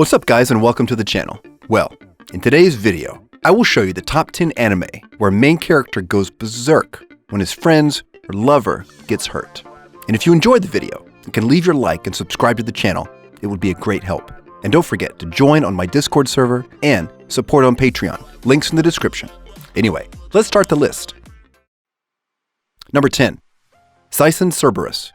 What's up guys and welcome to the channel. Well, in today's video, I will show you the top 10 anime where main character goes berserk when his friends or lover gets hurt. And if you enjoyed the video, you can leave your like and subscribe to the channel. It would be a great help. And don't forget to join on my Discord server and support on Patreon. Links in the description. Anyway, let's start the list. Number 10. Saisen Cerberus.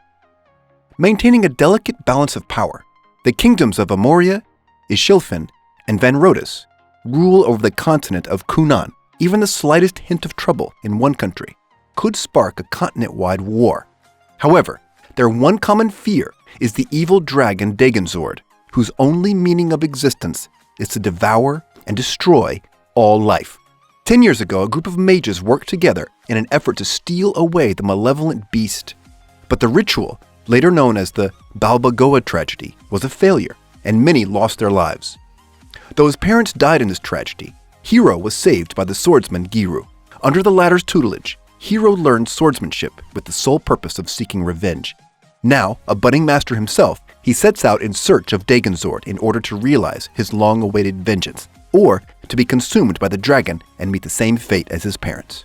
Maintaining a delicate balance of power, the kingdoms of Amoria, Ishilfen, and Van Rotus rule over the continent of Kunan. Even the slightest hint of trouble in one country could spark a continent-wide war. However, their one common fear is the evil dragon Dagenzord, whose only meaning of existence is to devour and destroy all life. 10 years ago, a group of mages worked together in an effort to steal away the malevolent beast. But the ritual, later known as the Balbogoa tragedy, was a failure, and many lost their lives. Though his parents died in this tragedy, Hiro was saved by the swordsman Giru. Under the latter's tutelage, Hiro learned swordsmanship with the sole purpose of seeking revenge. Now, a budding master himself, he sets out in search of Dagenzord in order to realize his long-awaited vengeance, or to be consumed by the dragon and meet the same fate as his parents.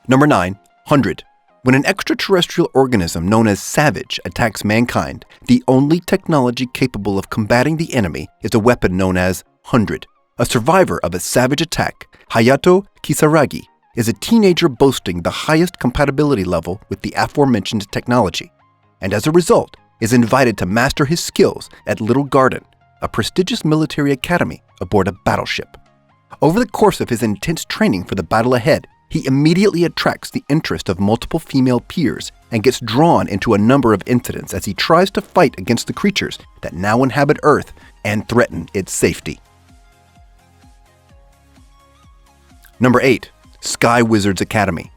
Number 9. 100. When an extraterrestrial organism known as Savage attacks mankind, the only technology capable of combating the enemy is a weapon known as 100. A survivor of a Savage attack, Hayato Kisaragi, is a teenager boasting the highest compatibility level with the aforementioned technology, and as a result is invited to master his skills at Little Garden, a prestigious military academy aboard a battleship. Over the course of his intense training for the battle ahead, he immediately attracts the interest of multiple female peers and gets drawn into a number of incidents as he tries to fight against the creatures that now inhabit Earth and threaten its safety. Number 8. Sky Wizards Academy.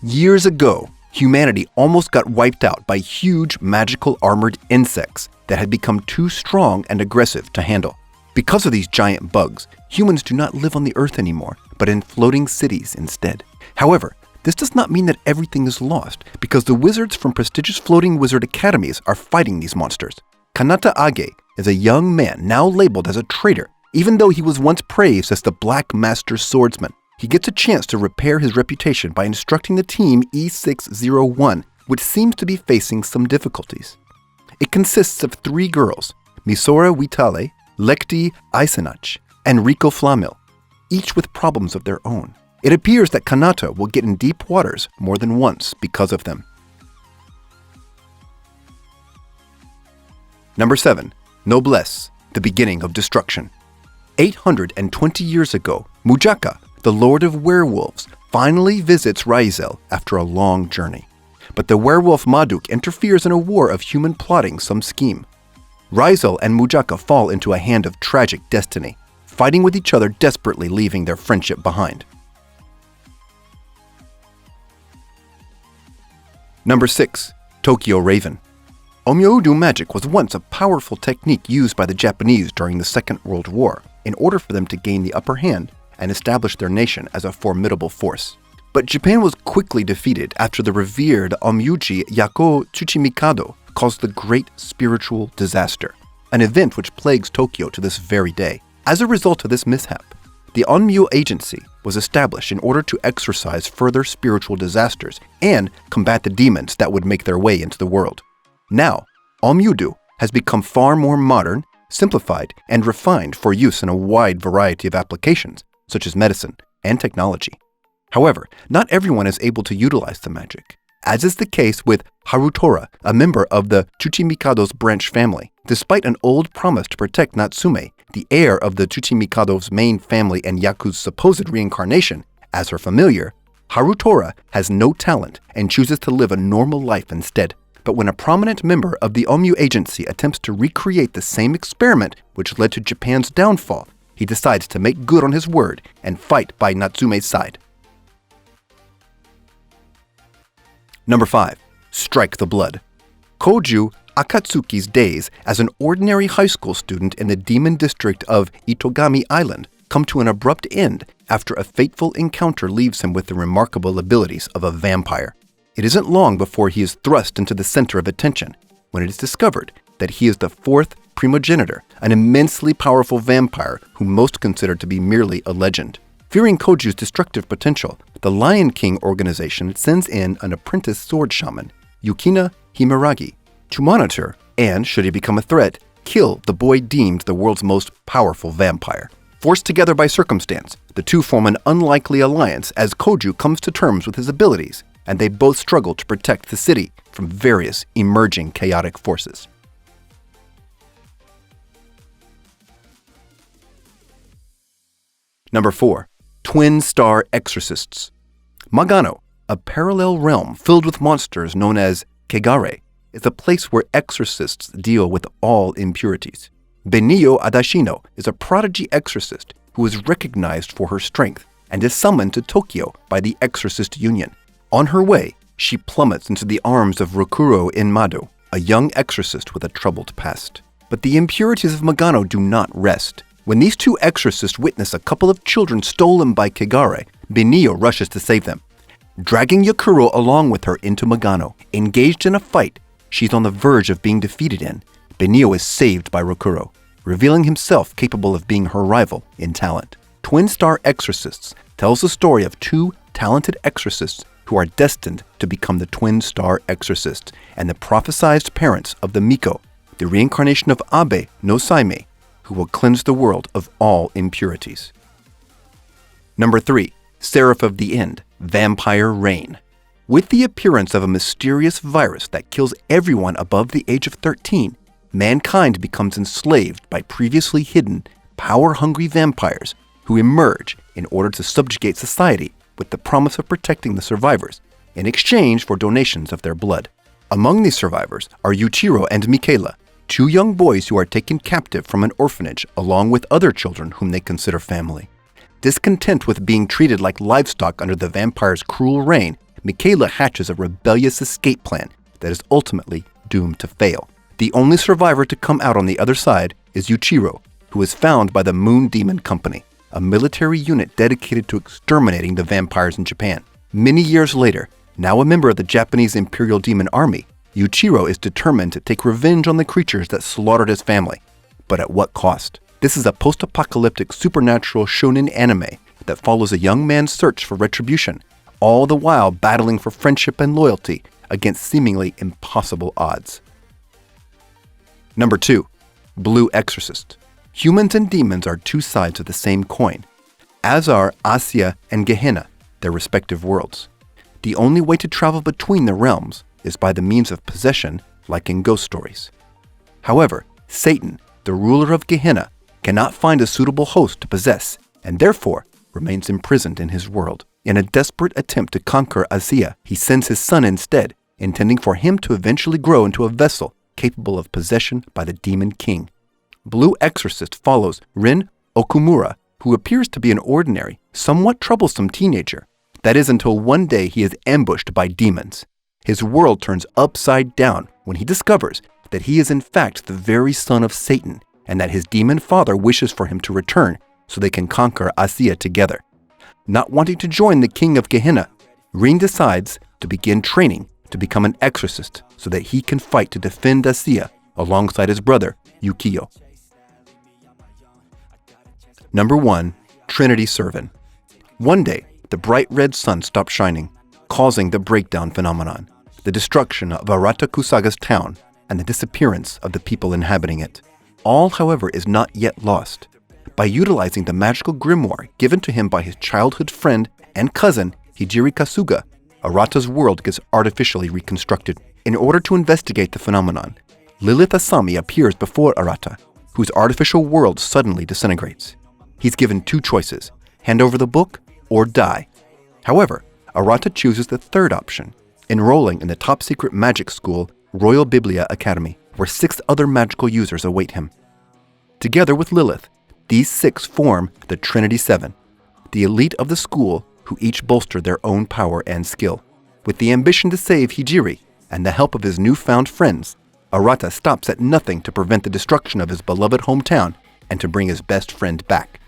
Years ago, humanity almost got wiped out by huge magical armored insects that had become too strong and aggressive to handle. Because of these giant bugs, humans do not live on the Earth anymore, but in floating cities instead. However, this does not mean that everything is lost, because the wizards from prestigious floating wizard academies are fighting these monsters. Kanata Age is a young man now labeled as a traitor, even though he was once praised as the Black Master Swordsman. He gets a chance to repair his reputation by instructing the team E601, which seems to be facing some difficulties. It consists of 3 girls, Misora Witale, Lekti Isenach, and Riko Flamil, each with problems of their own. It appears that Kanata will get in deep waters more than once because of them. Number 7. Noblesse, the beginning of destruction. 820 years ago, Mujaka, the Lord of Werewolves, finally visits Raizel after a long journey. But the werewolf Maduk interferes in a war of human plotting some scheme. Raizel and Mujaka fall into a hand of tragic destiny, fighting with each other desperately, leaving their friendship behind. Number 6. Tokyo Raven. Omyoudu magic was once a powerful technique used by the Japanese during the Second World War in order for them to gain the upper hand and establish their nation as a formidable force. But Japan was quickly defeated after the revered Omyuji Yako Tsuchimikado caused the Great Spiritual Disaster, an event which plagues Tokyo to this very day. As a result of this mishap, the Onmyo Agency was established in order to exorcise further spiritual disasters and combat the demons that would make their way into the world. Now, Onmyo has become far more modern, simplified, and refined for use in a wide variety of applications, such as medicine and technology. However, not everyone is able to utilize the magic, as is the case with Harutora, a member of the Tsuchimikado's branch family. Despite an old promise to protect Natsume, the heir of the Tsuchimikado's main family and Yaku's supposed reincarnation, as her familiar, Harutora has no talent and chooses to live a normal life instead. But when a prominent member of the Onmyo Agency attempts to recreate the same experiment which led to Japan's downfall, he decides to make good on his word and fight by Natsume's side. Number 5. Strike the Blood. Koju Akatsuki's days as an ordinary high school student in the demon district of Itogami Island come to an abrupt end after a fateful encounter leaves him with the remarkable abilities of a vampire. It isn't long before he is thrust into the center of attention, when it is discovered that he is the fourth primogenitor, an immensely powerful vampire whom most consider to be merely a legend. Fearing Koju's destructive potential, the Lion King organization sends in an apprentice sword shaman, Yukina Himeragi, to monitor and, should he become a threat, kill the boy deemed the world's most powerful vampire. Forced together by circumstance, the two form an unlikely alliance as Koju comes to terms with his abilities, and they both struggle to protect the city from various emerging chaotic forces. Number 4. Twin Star Exorcists. Magano, a parallel realm filled with monsters known as Kegare, is a place where exorcists deal with all impurities. Benio Adashino is a prodigy exorcist who is recognized for her strength and is summoned to Tokyo by the Exorcist Union. On her way, she plummets into the arms of Rokuro Inmado, a young exorcist with a troubled past. But the impurities of Magano do not rest. When these two exorcists witness a couple of children stolen by Kegare, Benio rushes to save them. Dragging Yakuro along with her into Magano, engaged in a fight she's on the verge of being defeated in, Benio is saved by Rokuro, revealing himself capable of being her rival in talent. Twin Star Exorcists tells the story of two talented exorcists who are destined to become the Twin Star Exorcists and the prophesized parents of the Miko, the reincarnation of Abe no Saime, who will cleanse the world of all impurities. Number 3. Seraph of the End, Vampire Reign. With the appearance of a mysterious virus that kills everyone above the age of 13, mankind becomes enslaved by previously hidden, power-hungry vampires who emerge in order to subjugate society with the promise of protecting the survivors in exchange for donations of their blood. Among these survivors are Yuichiro and Michaela, two young boys who are taken captive from an orphanage along with other children whom they consider family. Discontent with being treated like livestock under the vampire's cruel reign, Michaela hatches a rebellious escape plan that is ultimately doomed to fail. The only survivor to come out on the other side is Yuichiro, who is found by the Moon Demon Company, a military unit dedicated to exterminating the vampires in Japan. Many years later, now a member of the Japanese Imperial Demon Army, Yuichiro is determined to take revenge on the creatures that slaughtered his family. But at what cost? This is a post-apocalyptic supernatural shonen anime that follows a young man's search for retribution, all the while battling for friendship and loyalty against seemingly impossible odds. Number 2. Blue Exorcist. Humans and demons are two sides of the same coin, as are Asya and Gehenna, their respective worlds. The only way to travel between the realms is by the means of possession, like in ghost stories. However, Satan, the ruler of Gehenna, cannot find a suitable host to possess, and therefore remains imprisoned in his world. In a desperate attempt to conquer Asya, he sends his son instead, intending for him to eventually grow into a vessel capable of possession by the Demon King. Blue Exorcist follows Rin Okumura, who appears to be an ordinary, somewhat troublesome teenager. That is until one day he is ambushed by demons. His world turns upside down when he discovers that he is in fact the very son of Satan, and that his demon father wishes for him to return so they can conquer Asya together. Not wanting to join the king of Gehenna, Rin decides to begin training to become an exorcist so that he can fight to defend Asya alongside his brother, Yukio. Number 1. Trinity Servant. One day, the bright red sun stopped shining, causing the breakdown phenomenon, the destruction of Arata Kusaga's town, and the disappearance of the people inhabiting it. All, however, is not yet lost. By utilizing the magical grimoire given to him by his childhood friend and cousin, Hijiri Kasuga, Arata's world gets artificially reconstructed. In order to investigate the phenomenon, Lilith Asami appears before Arata, whose artificial world suddenly disintegrates. He's given two choices: hand over the book or die. However, Arata chooses the third option, enrolling in the top-secret magic school, Royal Biblia Academy, where 6 other magical users await him. Together with Lilith, these 6 form the Trinity Seven, the elite of the school who each bolster their own power and skill. With the ambition to save Hijiri and the help of his newfound friends, Arata stops at nothing to prevent the destruction of his beloved hometown and to bring his best friend back.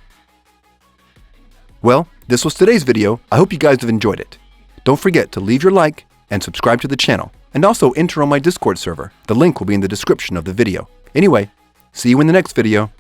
Well, this was today's video. I hope you guys have enjoyed it. Don't forget to leave your like and subscribe to the channel, and also enter on my Discord server. The link will be in the description of the video. Anyway, see you in the next video.